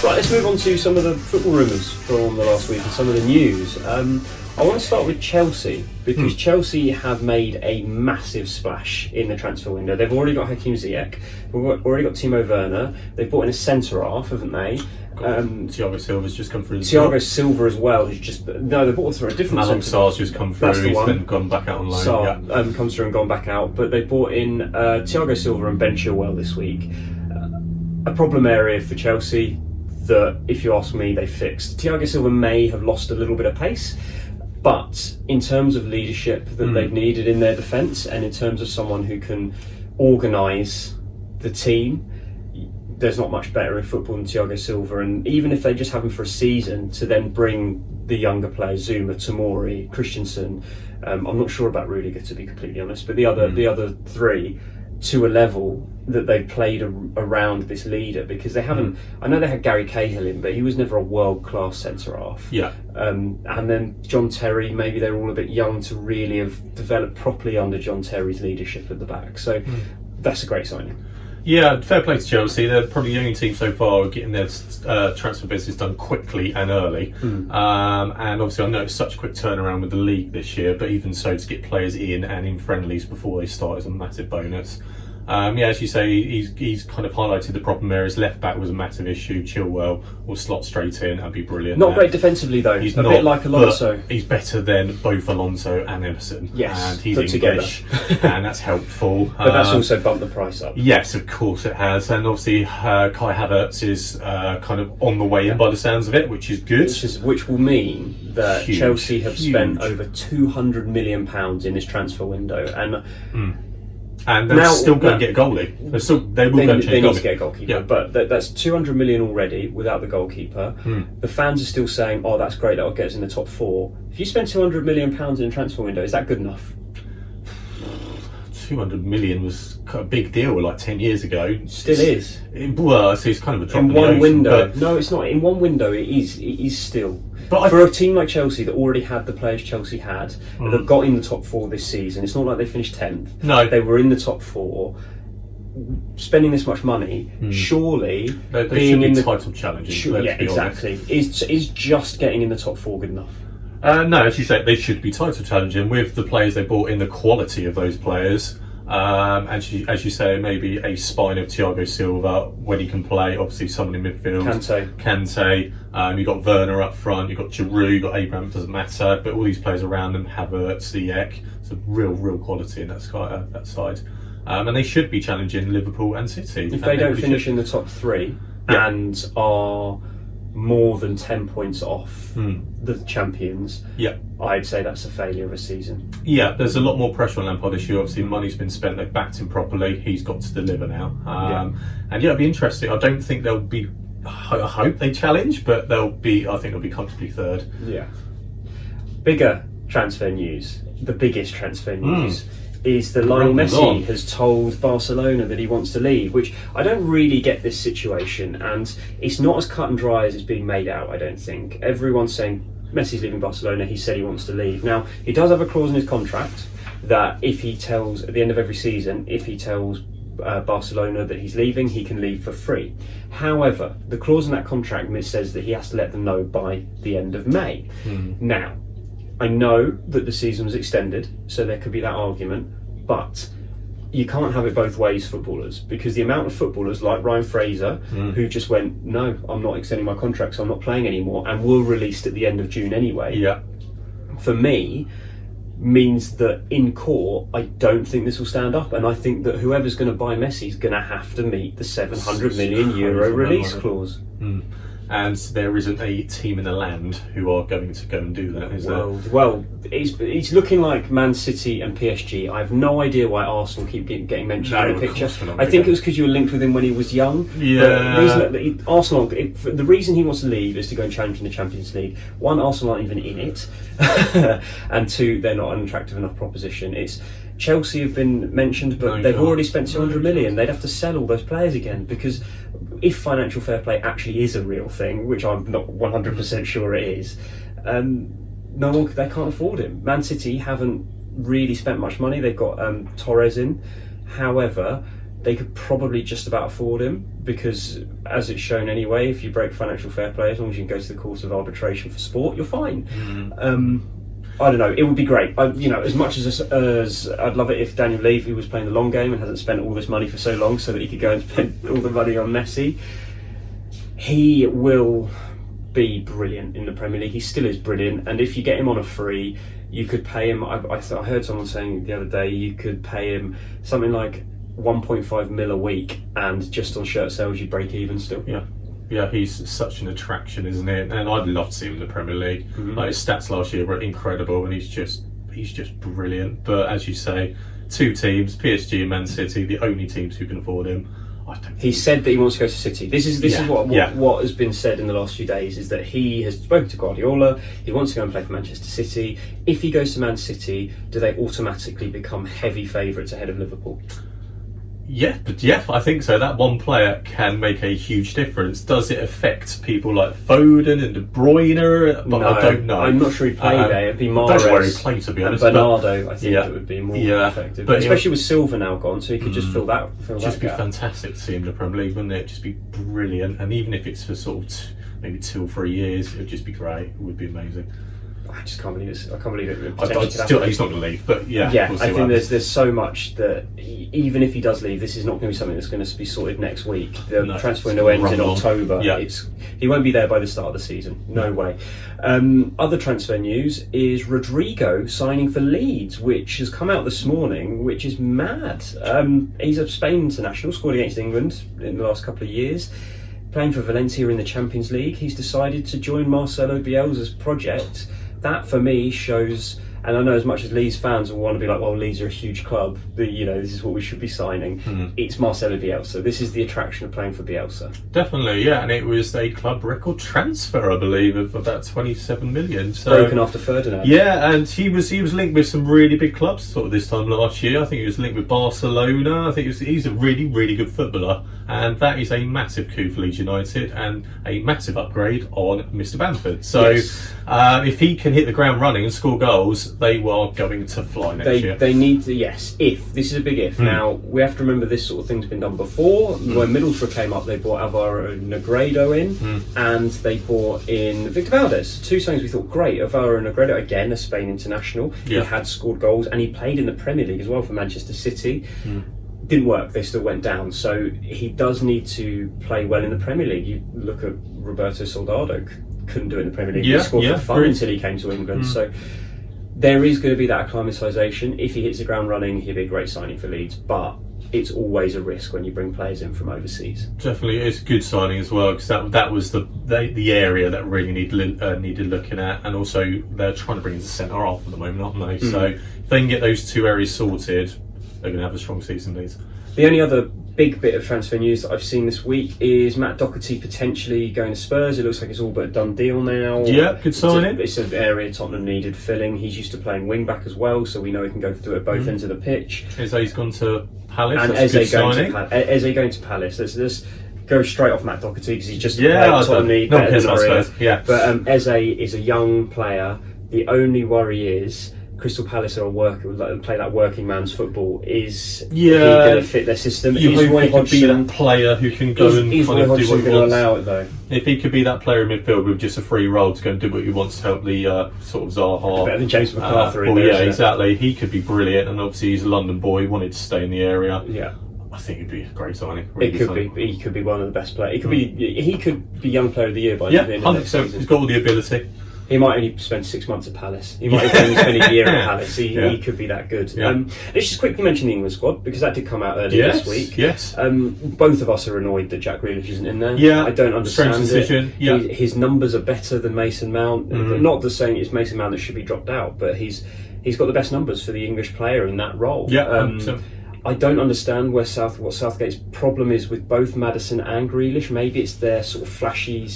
Right, let's move on to some of the football rumours from the last week and some of the news. I want to start with Chelsea, because Chelsea have made a massive splash in the transfer window. They've already got Hakim Ziyech, we've already got Timo Werner, they've brought in a centre-half, haven't they? Thiago Silva's just come through. Thiago Silva as well, who's just... No, they brought through a different Malang Sarr's just come through, he's then gone back out on loan. Sarr comes through and gone back out, but they brought in Thiago Silva and Ben Chilwell this week. A problem area for Chelsea that, if you ask me, they fixed. Thiago Silva may have lost a little bit of pace, but in terms of leadership that they've needed in their defence, and in terms of someone who can organise the team, there's not much better in football than Thiago Silva. And even if they just have him for a season, to then bring the younger players, Zuma, Tomori, Christensen, I'm not sure about Rudiger, to be completely honest, but the other three, to a level that they've played around this leader, because they haven't. I know they had Gary Cahill in, but he was never a world-class centre-half. Yeah. And then John Terry, maybe they were all a bit young to really have developed properly under John Terry's leadership at the back. So that's a great signing. Yeah, fair play to Chelsea. They're probably the only team so far getting their transfer business done quickly and early. And obviously I know it's such a quick turnaround with the league this year, but even so, to get players in and in friendlies before they start is a massive bonus. As you say, he's kind of highlighted the problem areas. Left back was a massive issue. Chilwell will slot straight in. That'd be brilliant. Not great defensively though. He's a bit like Alonso. He's better than both Alonso and Emerson. Yes, and he's put English, and that's helpful. But that's also bumped the price up. Yes, of course it has. And obviously Kai Havertz is kind of on the way in by the sounds of it, which is good. Which will mean that Chelsea have spent over £200 million in this transfer window, and they're still going to get a goalie. They will go they need to get a goalkeeper, yeah. But that's 200 million already without the goalkeeper. The fans are still saying, "Oh, that's great. That'll get us in the top 4." If you spend 200 million pounds in a transfer window, is that good enough? 200 million was a big deal like 10 years ago. Still is. It's kind of a drop in in the one ocean, window. but No, it's not. In one window, it is still. But for a team like Chelsea that already had the players Chelsea had, that got in the top 4 this season, it's not like they finished 10th. No. They were in the top 4. Spending this much money, surely they being should in be the title challenging. yeah, exactly. Is just getting in the top 4 good enough? No, as you say, they should be title challenging with the players they bought in, the quality of those players. As you say, maybe a spine of Thiago Silva when he can play. Obviously, someone in midfield. Kante. You've got Werner up front. You've got Giroud. You've got Abraham. It doesn't matter. But all these players around them, Havertz, Ziyech. It's a real quality in that side. And they should be challenging Liverpool and City. If they don't finish in the top 3 and are more than 10 points off the champions, I'd say that's a failure of a season. Yeah, there's a lot more pressure on Lampard this year. Obviously, money's been spent, they've backed him properly, he's got to deliver now. And it'll be interesting. I don't think they'll be, I hope they challenge, but I think they'll be comfortably 3rd. Yeah. Bigger transfer news, the biggest transfer news, is that Lionel Messi has told Barcelona that he wants to leave, which I don't really get this situation, and it's not as cut and dry as it's being made out, I don't think. Everyone's saying Messi's leaving Barcelona, he said he wants to leave. Now, he does have a clause in his contract that if he tells, at the end of every season, if he tells Barcelona that he's leaving, he can leave for free. However, the clause in that contract says that he has to let them know by the end of May. Now, I know that the season was extended, so there could be that argument, but you can't have it both ways, footballers, because the amount of footballers like Ryan Fraser who just went, no, I'm not extending my contract, so I'm not playing anymore, and were released at the end of June anyway, for me, means that in court, I don't think this will stand up, and I think that whoever's going to buy Messi is going to have to meet the 700 million euro release clause. And there isn't a team in the land who are going to go and do that, is there? Well, it's looking like Man City and PSG. I have no idea why Arsenal keep getting mentioned in the picture. I think it was because you were linked with him when he was young. Yeah. Arsenal, the reason he wants to leave is to go and challenge in the Champions League. 1, Arsenal aren't even in it. And 2, they're not an attractive enough proposition. Chelsea have been mentioned, but they've already spent 200 million. They'd have to sell all those players again, because if financial fair play actually is a real thing, which I'm not 100% sure it is, they can't afford him. Man City haven't really spent much money. They've got Torres in. However, they could probably just about afford him, because as it's shown anyway, if you break financial fair play, as long as you can go to the court of arbitration for sport, you're fine. I don't know, it would be great. As much as I'd love it if Daniel Levy was playing the long game and hasn't spent all this money for so long so that he could go and spend all the money on Messi. He will be brilliant in the Premier League. He still is brilliant, and if you get him on a free, you could pay him. I heard someone saying the other day you could pay him something like 1.5 mil a week, and just on shirt sales you break even still. Yeah, he's such an attraction, isn't he? And I'd love to see him in the Premier League. Like, his stats last year were incredible, and he's just brilliant. But as you say, two teams, PSG and Man City, the only teams who can afford him. He said that he wants to go to City. This is what has been said in the last few days, is that he has spoken to Guardiola. He wants to go and play for Manchester City. If he goes to Man City, do they automatically become heavy favourites ahead of Liverpool? Yeah, I think so. That one player can make a huge difference. Does it affect people like Foden and De Bruyne? But no, I don't know. I'm not sure he'd play there. It'd be Mahrez. Don't worry, play, to be honest. And Bernardo, I think it would be more effective. But especially with Silva now gone, so he could just fill that. Just be fantastic to see him in the Premier League, wouldn't it? Just be brilliant. And even if it's for sort of maybe 2 or 3 years, it would just be great. It would be amazing. I just can't believe it. I can't believe it. He's not going to leave, but we'll I think there's so much that even if he does leave, this is not going to be something that's going to be sorted next week. The transfer window ends in October. He won't be there by the start of the season. No way. Other transfer news is Rodrigo signing for Leeds, which has come out this morning, which is mad. He's a Spain international, scored against England in the last couple of years. Playing for Valencia in the Champions League, he's decided to join Marcelo Bielsa's project. That for me shows, and I know as much as Leeds fans will want to be like, well, Leeds are a huge club, this is what we should be signing. It's Marcelo Bielsa. This is the attraction of playing for Bielsa. Definitely, yeah, and it was a club record transfer, I believe, of about 27 million. So, broken after Ferdinand. Yeah, and he was linked with some really big clubs sort of this time last year. I think he was linked with Barcelona. I think he's a really, really good footballer, and that is a massive coup for Leeds United and a massive upgrade on Mr. Bamford. So if he can hit the ground running and score goals, they are going to fly next year. They need to, if. This is a big if. Now, we have to remember this sort of thing's been done before. When Middlesbrough came up, they brought Alvaro Negredo in, and they brought in Victor Valdez. Two signings we thought, great. Alvaro Negredo, again, a Spain international. He had scored goals, and he played in the Premier League as well for Manchester City. Didn't work, they still went down. So he does need to play well in the Premier League. You look at Roberto Soldado, couldn't do it in the Premier League. He scored for fun until he came to England. So there is going to be that acclimatisation. If he hits the ground running, he'll be a great signing for Leeds, but it's always a risk when you bring players in from overseas. Definitely, it's a good signing as well, because that was the area that really needed looking at, and also they're trying to bring in the centre half at the moment, aren't they? So if they can get those two areas sorted, they're going to have a strong season, Leeds. The only other big bit of transfer news that I've seen this week is Matt Doherty potentially going to Spurs. It looks like it's all but a done deal now. Yeah, good signing. It's an area Tottenham needed filling. He's used to playing wing back as well, so we know he can go do it at both ends of the pitch. Eze's gone to Palace. And Eze going to Palace. Let's go straight off Matt Doherty, because he's just Tottenham need better than Aurier. But Eze is a young player. The only worry is Crystal Palace are play that working man's football. Is he going to fit their system? You hope he could be that player who can go and kind of do what he wants. Allow it though? If he could be that player in midfield with just a free role to go and do what he wants to help the sort of Zaha. Better than James McArthur in there. Yeah, exactly. He could be brilliant, and obviously he's a London boy. He wanted to stay in the area. Yeah. I think it'd be a great signing. He could be one of the best players. He could be Young Player of the Year by the end of next season. He's got all the ability. He might only spend 6 months at Palace. He might only spend a year at Palace. He could be that good. Let's just quickly mention the England squad, because that did come out earlier this week. Yes. Both of us are annoyed that Jack Grealish isn't in there. Yeah. I don't understand decision. it. Yeah. His numbers are better than Mason Mount. Not just saying it's Mason Mount that should be dropped out, but he's got the best numbers for the English player in that role. Yeah. I don't understand what Southgate's problem is with both Maddison and Grealish. Maybe it's their sort of flashy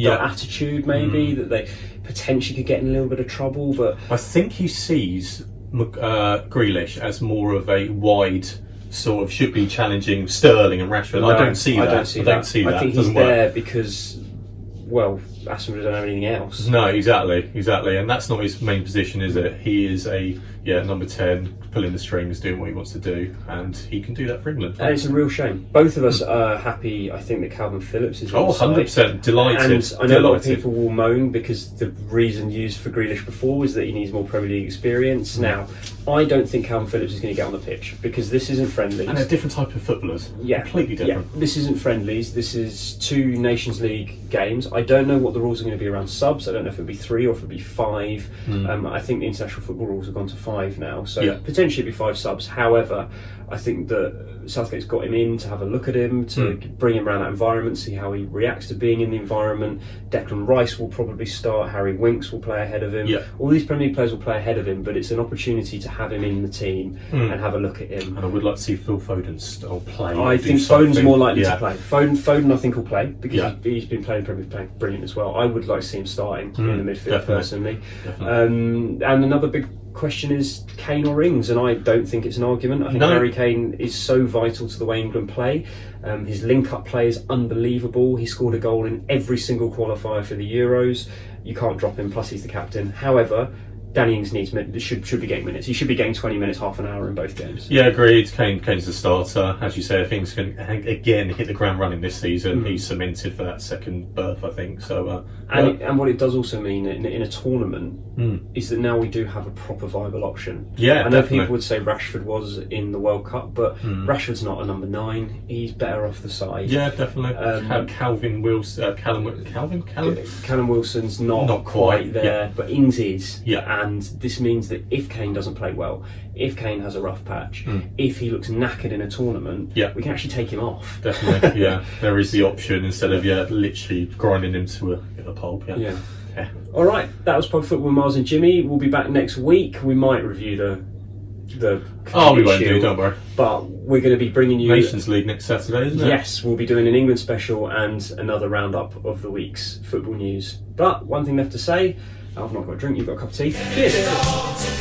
attitude, maybe, that they potentially could get in a little bit of trouble. But I think he sees Grealish as more of a wide sort of, should be challenging Sterling and Rashford. I don't see that. I think he's there because, well, Aston Villa don't have anything else. No, exactly, and that's not his main position, is it? He is a number 10, pulling the strings, doing what he wants to do, and he can do that for England. And it's a real shame. Both of us are happy, I think, that Calvin Phillips is on the side. 100%, delighted. And I know a lot of people will moan because the reason used for Grealish before was that he needs more Premier League experience. Now, I don't think Calvin Phillips is going to get on the pitch because this isn't friendlies. And a different type of footballers. Yeah. Completely different. Yeah. This isn't friendlies. This is 2 Nations League games. I don't know what the rules are going to be around subs. I don't know if it'll be 3 or if it'll be 5. I think the international football rules have gone to 5 now. So potentially it'll be 5 subs. However, I think that Southgate's got him in to have a look at him, to bring him around that environment, see how he reacts to being in the environment. Declan Rice will probably start, Harry Winks will play ahead of him. All these Premier League players will play ahead of him, but it's an opportunity to have him in the team and have a look at him. And I would like to see Phil Foden still play. I think Foden's more likely to play. Foden I think will play because he's been playing Premier League, playing brilliant as well. I would like to see him starting in the midfield personally. And another big question is Kane or Ings, and I don't think it's an argument. I think Harry Kane is so vital to the way England play. His link-up play is unbelievable. He scored a goal in every single qualifier for the Euros. You can't drop him, plus he's the captain. However, Danny Ings should be getting minutes. He should be getting 20 minutes, half an hour in both games. Yeah, agreed. Kane's the starter. As you say, things can again hit the ground running this season. He's cemented for that second berth, I think. So, and what it does also mean in a tournament is that now we do have a proper viable option. Yeah, I know people would say Rashford was in the World Cup, but Rashford's not a number 9. He's better off the side. Yeah, definitely. Callum Wilson's not quite there, but Ings is. Yeah. And this means that if Kane doesn't play well, if Kane has a rough patch, if he looks knackered in a tournament, we can actually take him off. Definitely, there is the option instead of literally grinding him to a pulp. Yeah. All right, that was Pub Football with Miles and Jimmy. We'll be back next week. We might review the we won't do, don't worry. But we're going to be bringing you Nations League next Saturday, isn't it? Yes, we'll be doing an England special and another roundup of the week's football news. But one thing left to say. I've not got a drink, you've got a cup of tea. Cheers!